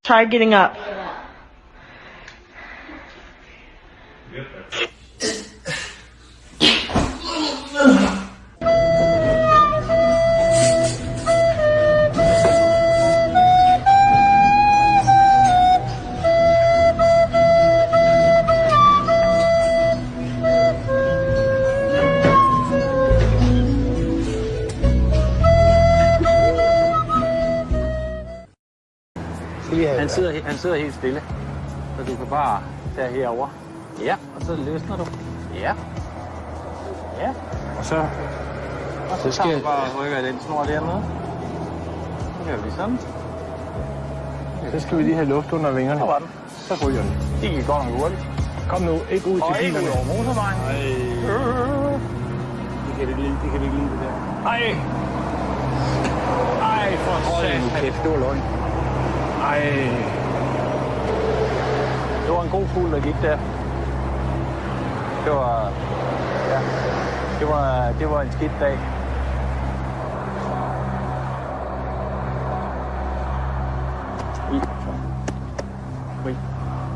Try getting up. Han sidder helt stille, så du kan bare tage herover. Ja, og så løsner du. Ja. Ja. Og så tager du bare og rykker i den snor dernede. Så gør vi sådan. Så skal vi lige have luft under vingerne. Så var den. Så ryger den. Det gik godt nok hurtigt. Kom nu, ikke ud til bilerne. Og ikke ud over motorvejen. Det kan vi ikke lide, det der. Ej, for satan. Kæft, det var løgn. Ej. Det var en god fugl, der gik der. Det var... Ja. Det var en skidt dag. Oui.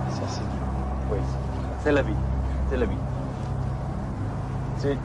Ça c'est... Oui. C'est la vie. C'est la vie. C'est...